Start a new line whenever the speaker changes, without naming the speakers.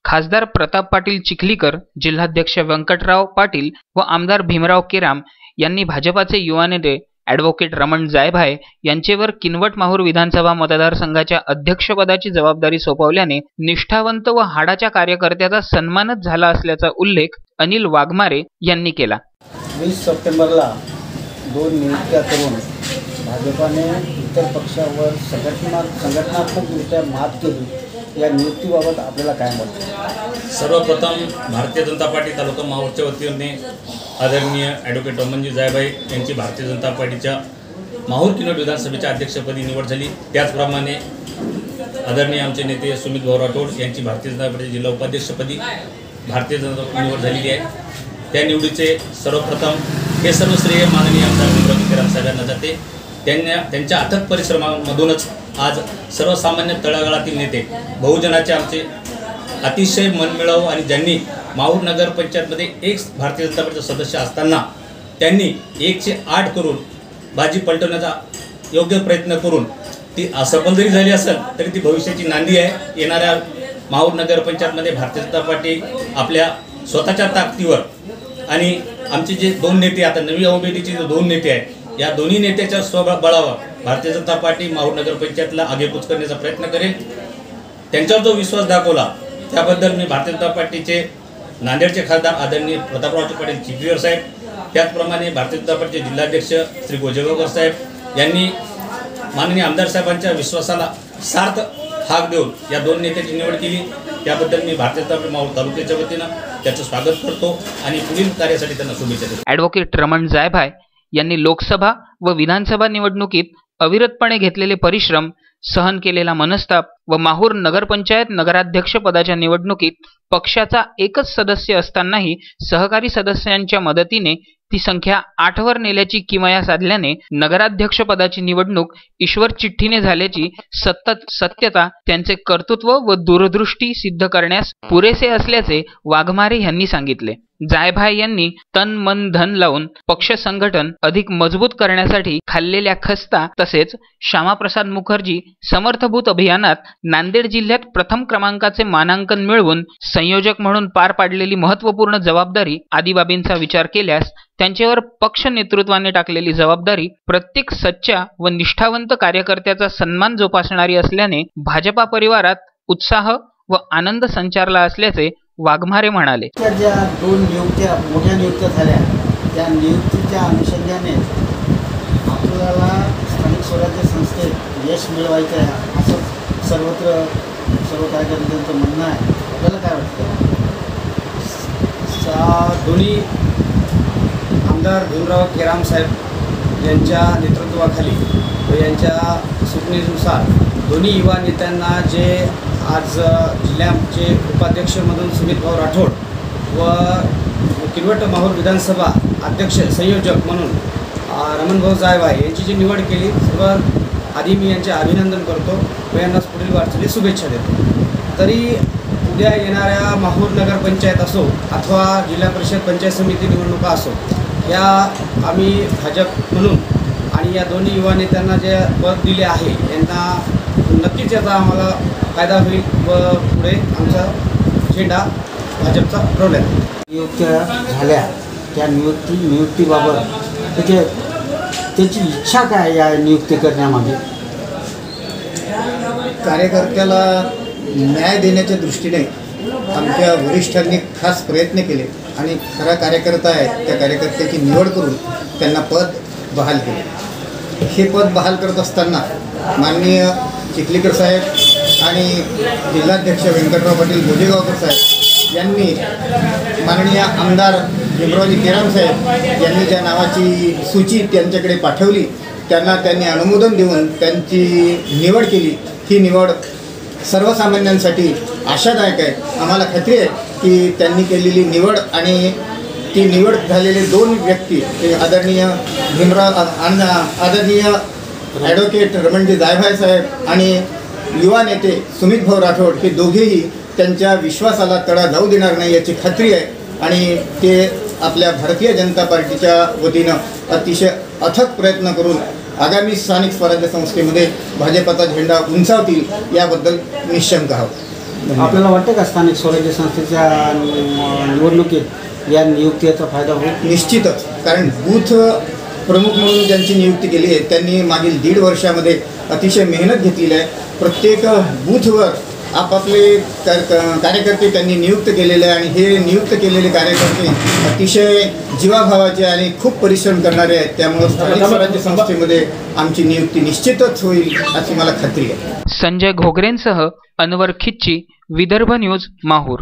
खासदार प्रताप पाटील चिखलीकर, जिल्हाध्यक्ष व्यंकटराव पाटील व आमदार भीमराव केराम यांनी भाजपाचे युवा नेते ॲडव्होकेट रमण जायभाय यांचेवर किनवट माहूर विधानसभा मतदारसंघाच्या अध्यक्षपदाची जबाबदारी सोपवल्याने निष्ठावंत व हाडाच्या कार्यकर्त्याचा सन्मानच झाला असल्याचा उल्लेख अनिल वाघमारे यांनी केला।
20 सप्टेंबरला 2 नियुक्त्या करून भाजपाने इतर पक्षावर संघटनात्मकदृष्ट्या मात केली। या नियुक्तीबाबत आपल्याला काय मत आहे?
सर्वप्रथम भारतीय जनता पार्टी तालुका माहूरच्या वतीने आदरणीय ॲडव्होकेट रमणजी जायभाई यांची भारतीय जनता पार्टीच्या माहूर किनवट विधानसभेच्या अध्यक्षपदी निवड झाली। त्याचप्रमाणे आदरणीय आमचे नेते सुमित भाऊ राठोड यांची भारतीय जनता पार्टी जिल्हा उपाध्यक्षपदी भारतीय जनता निवड झालेली आहे। त्या निवडीचे सर्वप्रथम हे सर्व श्रेय माननीय आमदार भीमराव केराम साहेबांना जाते। त्यांच्या अथक परिश्रमामधूनच आज सर्वसामान्य तळागाळातील नेते बहुजनाचे आमचे अतिशय मनमिळावू आणि ज्यांनी माहूर नगर पंचायतमध्ये एक भारतीय जनता पार्टीचा सदस्य असताना त्यांनी 108 करून बाजी पलटवण्याचा योग्य प्रयत्न करून ती असफल जरी झाली असेल तरी ती भविष्याची नांदी आहे। येणाऱ्या माहूर नगर पंचायतमध्ये भारतीय जनता पार्टी आपल्या स्वतःच्या ताकदीवर आणि आमचे जे 2 नेते आता नवी उमेदीचे जे 2 नेते आहेत या दोन्ही नेत्याच्या स्वबळावर भारतीय जनता पार्टी माहूर नगर पंचायतला आगेकूच करण्याचा प्रयत्न करेल। त्यांच्यावर जो विश्वास दाखवला त्याबद्दल मी भारतीय जनता पार्टीचे नांदेडचे खासदार आदरणीय प्रतापराव पाटील चिखलीकर साहेब, त्याचप्रमाणे भारतीय जनता पार्टीचे जिल्हाध्यक्ष श्री गोजेगावकर साहेब यांनी माननीय आमदार साहेबांच्या विश्वासाला सार्थ हाक देऊन या 2 नेत्याची निवड केली। त्याबद्दल मी भारतीय जनता पार्टी माहूर तालुक्याच्या वतीनं त्याचं स्वागत करतो आणि पुढील कार्यासाठी त्यांना शुभेच्छा देतो।
ॲडव्होकेट रमण जायभाय यांनी लोकसभा व विधानसभा निवडणुकीत अविरतपणे घेतलेले परिश्रम, सहन केलेला मनस्ताप व माहूर नगरपंचायत नगराध्यक्ष पदाच्या निवडणुकीत पक्षाचा एकच सदस्य असतानाही सहकारी सदस्यांच्या मदतीने ती संख्या 8 वर नेल्याची किमया साधल्याने नगराध्यक्ष पदाची निवडणूक ईश्वर चिठ्ठीने झाल्याची सत्यता त्यांचे कर्तृत्व व दूरदृष्टी सिद्ध करण्यास पुरेसे असल्याचे वाघमारे यांनी सांगितले। जायभाय यांनी तन मन धन लावून पक्ष संघटन अधिक मजबूत करण्यासाठी खाल्लेल्या खस्ता तसेच श्यामाप्रसाद मुखर्जी समर्थभूत अभियानात नांदेड जिल्ह्यात प्रथम क्रमांकाचे मानांकन मिळवून संयोजक म्हणून पार पाडलेली महत्त्वपूर्ण जबाबदारी आदी बाबींचा विचार केल्यास त्यांच्यावर पक्ष नेतृत्वाने टाकलेली जबाबदारी प्रत्येक सच्चा व निष्ठावंत कार्यकर्त्याचा सन्मान जोपासणारी असल्याने भाजपा परिवारात उत्साह व आनंद संचारला असल्याचे वाघमारे म्हणाले।
ज्या 2 नियुक्त्या मोठ्या नियुक्त्या झाल्या त्या नियुक्तीच्या अनुषंगाने आपल्याला स्थानिक स्वराज्य संस्थेत यश मिळवायचं आहे असं सर्व कार्यकर्त्यांचं म्हणणं आहे। आपल्याला काय वाटतं?
दोन्ही आमदार भीमराव केराम साहेब यांच्या नेतृत्वाखाली व यांच्या सूचनेनुसार दोन्ही युवा नेत्यांना जे आज जिल्ह्याचे उपाध्यक्ष म्हणून सुमित भाऊ राठोड व किनवट माहूर विधानसभा अध्यक्ष संयोजक म्हणून रमण भाऊ जायभाई यांची जी निवड केली सर्वात आधी मी यांचे अभिनंदन करतो व यांना पुढील वाटचाली शुभेच्छा देतो। तरी उद्या येणाऱ्या माहूर नगरपंचायत असो अथवा जिल्हा परिषद पंचायत समिती निवडणुका असो या आम्ही भाजप म्हणून आणि या दोन्ही युवा नेत्यांना जे पद दिले आहे यांना नक्कीच याचा आम्हाला फायदा होईल व पुढे आमचा झेंडा भाजपचा रोवला जाईल।
नियुक्त्या झाल्या त्या नियुक्तीबाबत त्याची इच्छा काय या नियुक्ती करण्यामागे?
कार्यकर्त्याला न्याय देण्याच्या दृष्टीने आमच्या वरिष्ठांनी खास प्रयत्न केले आणि खरा कार्यकर्ता आहे त्या कार्यकर्त्याची निवड करून त्यांना पद बहाल केले। हे पद बहाल करत असताना माननीय चिखलीकर साहेब आणि जिल्हाध्यक्ष व्यंकटराव पाटील गोजेगावकर साहेब यांनी माननीय आमदार भीमरावजी केराम साहेब यांनी ज्या नावाची सूची त्यांच्याकडे पाठवली त्यांनी अनुमोदन देऊन त्यांची निवड केली। ही निवड सर्वसामान्यांसाठी आशादायक आहे। आम्हाला खात्री आहे की त्यांनी केलेली निवड आणि ती निवड झालेले 2 व्यक्ती आदरणीय ॲडव्होकेट रमणजी जायभाई साहेब आणि युवा नेते सुमित भाऊ राठोड हे दोघेही त्यांच्या विश्वासाला तडा जाऊ देणार नाही याची खात्री आहे आणि ते आपल्या भारतीय जनता पार्टीच्या वतीनं अतिशय अथक प्रयत्न करून आगामी स्थानिक स्वराज्य संस्थेमध्ये भाजपचा झेंडा उंचावतील याबद्दल निश्चिंत आहोत।
आपल्याला वाटतं का स्थानिक स्वराज्य संस्थेच्या निवडणुकीत या नियुक्तीचा फायदा होईल?
निश्चितच, कारण बूथ प्रमुख म्हणून ज्यांची नियुक्ती केली आहे त्यांनी मागील 1.5 वर्षामध्ये अतिशय मेहनत घेतलेली आहे. प्रत्येक बूथवर आपापले कार्यकर्ते त्यांनी नियुक्त केलेले आहे आणि हे नियुक्त केलेले कार्यकर्ते अतिशय जीवाभावाचे आणि खूप परिश्रम करणारे आहेत. त्यामुळे स्थानिक स्वराज्य संस्थेमध्ये आमची नियुक्ती निश्चितच होईल अशी मला खात्री आहे.
संजय घोगरेंसह अनवर खिच्ची, विदर्भ न्यूज, माहूर.